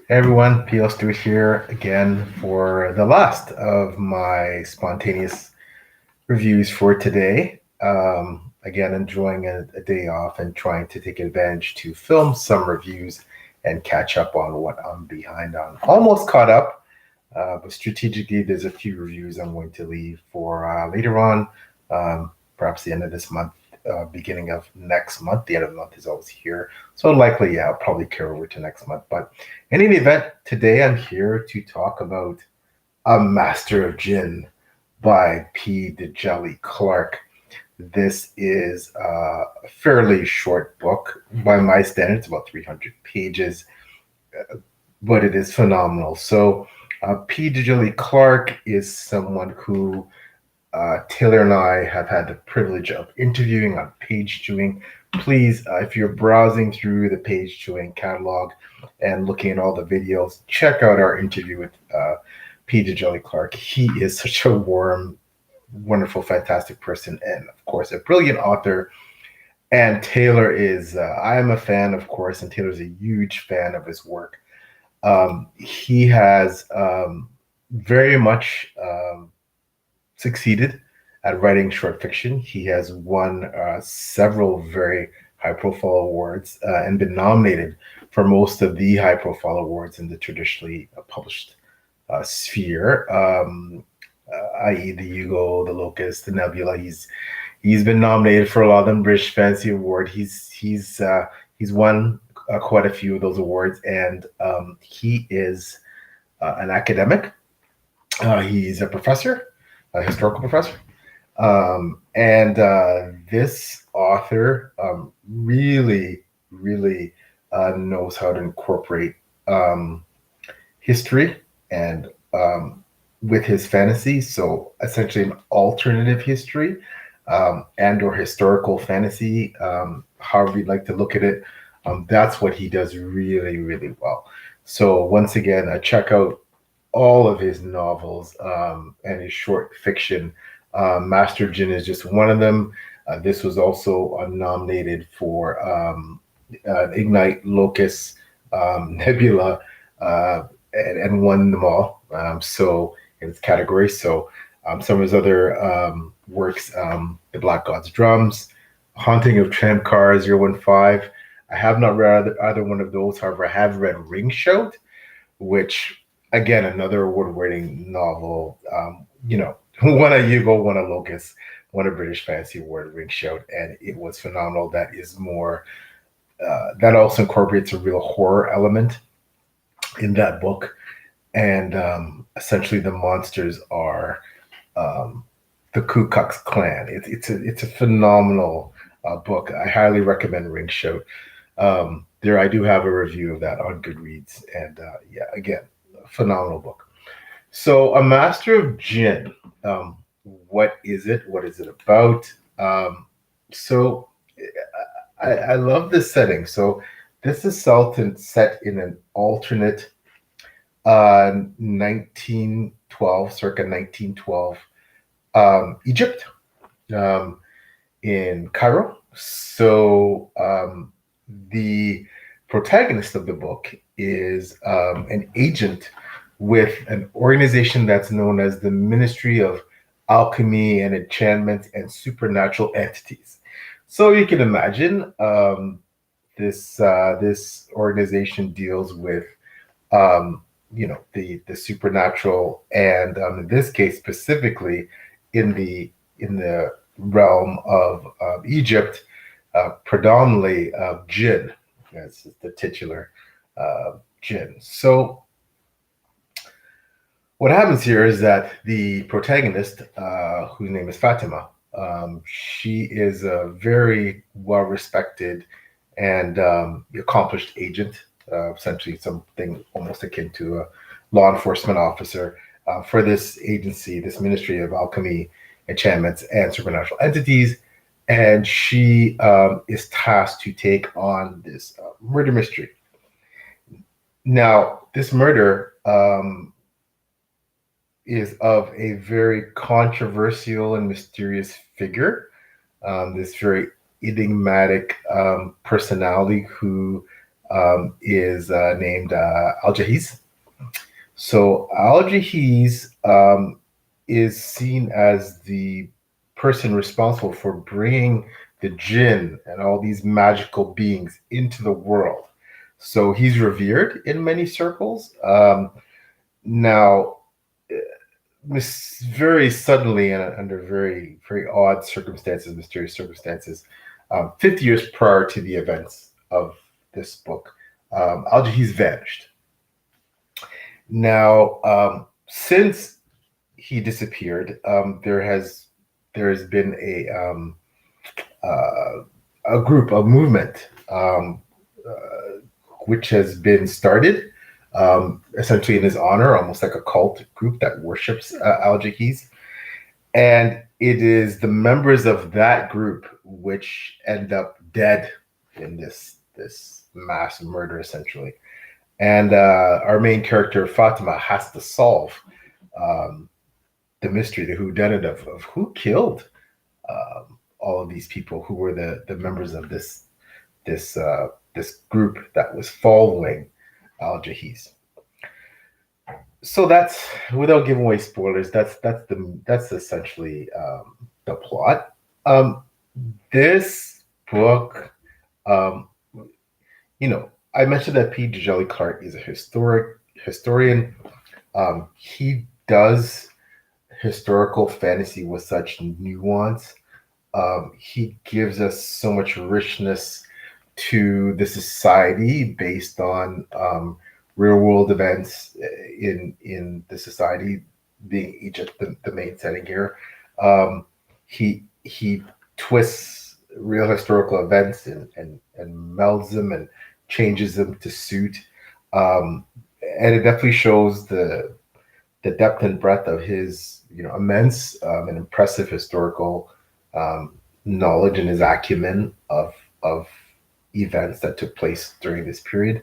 Hey everyone, PL Stewart here again for the last of my spontaneous reviews for today. Again, enjoying a day off and trying to take advantage to film some reviews and catch up on what I'm behind on. Almost caught up, but strategically, there's a few reviews I'm going to leave for later on, perhaps the end of this month, beginning of next month. The end of the month is always here. So likely, yeah, I'll probably carry over to next month. But in any event, today I'm here to talk about A Master of Djinn by Djèlí Clark. This is a fairly short book. By my standards, about 300 pages, but it is phenomenal. So, Djèlí Clark is someone who Taylor and I have had the privilege of interviewing on Page Chewing. Please, if you're browsing through the Page Chewing catalog and looking at all the videos, check out our interview with Djèlí Clark. He is such a warm, wonderful, fantastic person, and of course, a brilliant author. And Taylor is, I am a fan, of course, and Taylor's a huge fan of his work. He has very much succeeded at writing short fiction. He has won several very high profile awards and been nominated for most of the high profile awards in the traditionally published sphere, i.e., the Hugo, the Locust, the Nebula. He's been nominated for a lot of them. British Fantasy Award. He's won quite a few of those awards, and he is an academic. He's a professor, a historical professor. And this author really knows how to incorporate history and with his fantasy. So essentially, an alternative history and or historical fantasy, however you'd like to look at it. That's what he does really well. So once again, check out all of his novels and his short fiction. Master of Djinn is just one of them. This was also nominated for Ignite, Locust, Nebula, and won them all. So in its category. So some of his other works, The Black God's Drums, Haunting of Tram Car 015. I have not read either one of those. However, I have read Ring Shout, which again, another award-winning novel. Won a Hugo, won a Locust, won a British Fantasy Award, Ring Shout, and it was phenomenal. That is more. That also incorporates a real horror element in that book, and essentially the monsters are the Ku Klux Klan. It's a phenomenal book. I highly recommend Ring Shout. There, I do have a review of that on Goodreads, and yeah, again, phenomenal book. So, A Master of Djinn. What is it? What is it about? So, I love this setting. So, this is set in an alternate 1912, circa 1912, Egypt, in Cairo. So, the protagonist of the book is an agent with an organization that's known as the Ministry of Alchemy and Enchantment and Supernatural Entities. So you can imagine this organization deals with the supernatural, and in this case specifically in the realm of Egypt, predominantly Jinn. That's the titular Jinn. So what happens here is that the protagonist, whose name is Fatima, she is a very well-respected and accomplished agent, essentially something almost akin to a law enforcement officer for this agency, this Ministry of Alchemy, Enchantments, and Supernatural Entities. And she is tasked to take on this murder mystery. Now, this murder is of a very controversial and mysterious figure, this very enigmatic personality who is named Al-Jahiz. So Al-Jahiz is seen as the person responsible for bringing the jinn and all these magical beings into the world. So he's revered in many circles. Now, very suddenly and under very, very odd circumstances, mysterious circumstances, 50 years prior to the events of this book, Al-Jahiz vanished. Now, since he disappeared, there has been a group, a movement, which has been started, essentially in his honor, almost like a cult group that worships Al-Jahiz. And it is the members of that group which end up dead in this mass murder, essentially. And our main character, Fatima, has to solve the mystery, the whodunit of who killed all of these people who were the members of this group that was following Al-Jahiz. So that's, without giving away spoilers, that's essentially the plot. This book, I mentioned that Djèlí Clark is a historian. He does historical fantasy with such nuance. He gives us so much richness to the society based on real world events in the society, being Egypt the main setting here. He twists real historical events and melds them and changes them to suit. And it definitely shows the depth and breadth of his immense and impressive historical knowledge and his acumen of events that took place during this period.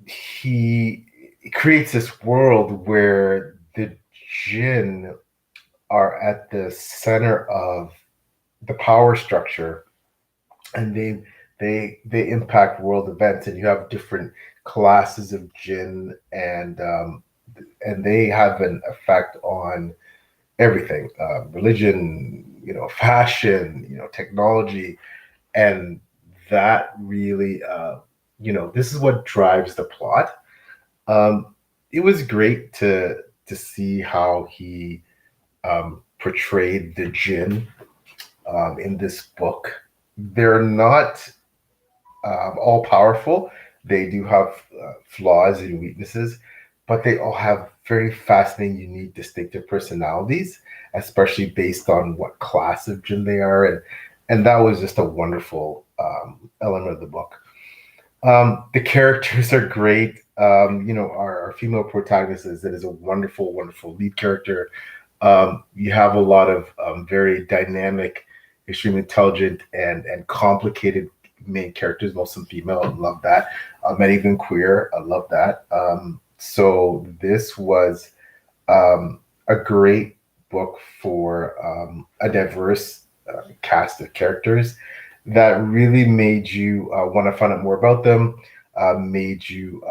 He creates this world where the jinn are at the center of the power structure, and they impact world events, and you have different classes of jinn, and they have an effect on everything, religion, fashion, technology, and that really, this is what drives the plot. It was great to see how he portrayed the jinn in this book. They're not all powerful. They do have flaws and weaknesses, but they all have very fascinating, unique, distinctive personalities, especially based on what class of jinn they are. And that was just a wonderful element of the book. The characters are great. Our female protagonist is a wonderful, wonderful lead character. You have a lot of very dynamic, extremely intelligent, and complicated main characters, most of them female. I love that. Many of them queer. I love that. So this was a great book for a diverse cast of characters that really made you want to find out more about them, made you,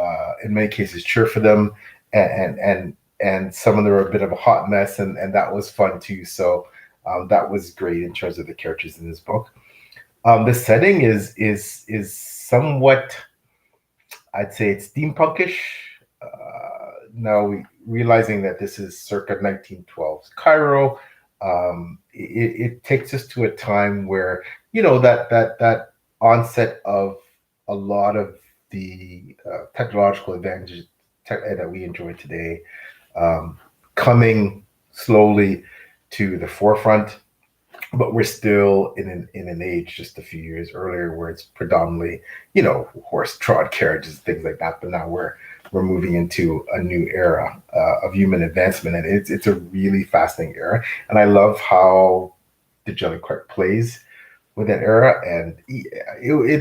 in many cases, cheer for them, and some of them are a bit of a hot mess, and that was fun too. So that was great in terms of the characters in this book. The setting is somewhat, I'd say, it's steampunkish. Now, realizing that this is circa 1912's Cairo, it takes us to a time where that onset of a lot of the technological advantages that we enjoy today coming slowly to the forefront, but we're still in an age just a few years earlier where it's predominantly horse-drawn carriages, things like that. But now we're moving into a new era of human advancement, and it's a really fascinating era. And I love how Djèlí Clark plays with that era, and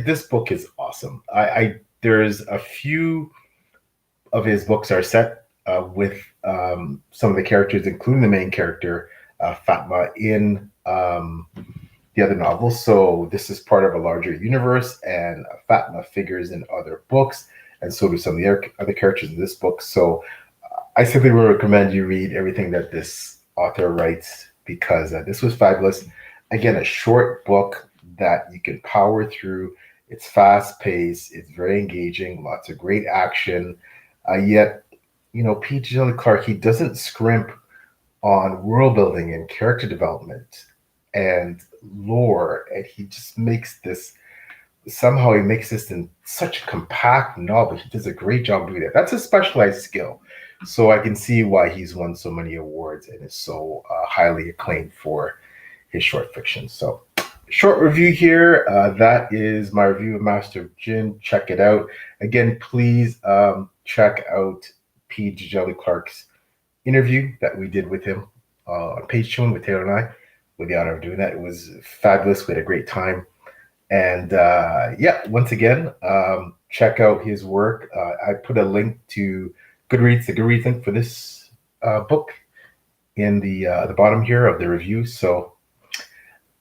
this book is awesome. There's a few of his books are set with some of the characters, including the main character Fatma, in the the other novels. So this is part of a larger universe, and Fatma figures in other books, and so do some of the other characters in this book. So I simply would recommend you read everything that this author writes, because this was fabulous. Again, a short book that you can power through. It's fast paced, it's very engaging, lots of great action. Yet, Djèlí Clark, he doesn't scrimp on world building and character development and lore, and he just makes this, somehow he makes this in such a compact novel. He does a great job doing it. That's a specialized skill. So I can see why he's won so many awards and is so highly acclaimed for his short fiction. So short review here. That is my review of Master of Djinn. Check it out. Again, please check out P. Djèlí Clark's interview that we did with him on Page Tune with Taylor and I. With the honor of doing that. It was fabulous. We had a great time. And once again, check out his work. I put a link to Goodreads, the Goodreads link for this book in the bottom here of the review. So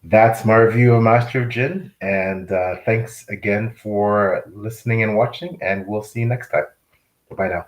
that's my review of Master of Djinn. And thanks again for listening and watching. And we'll see you next time. Bye now.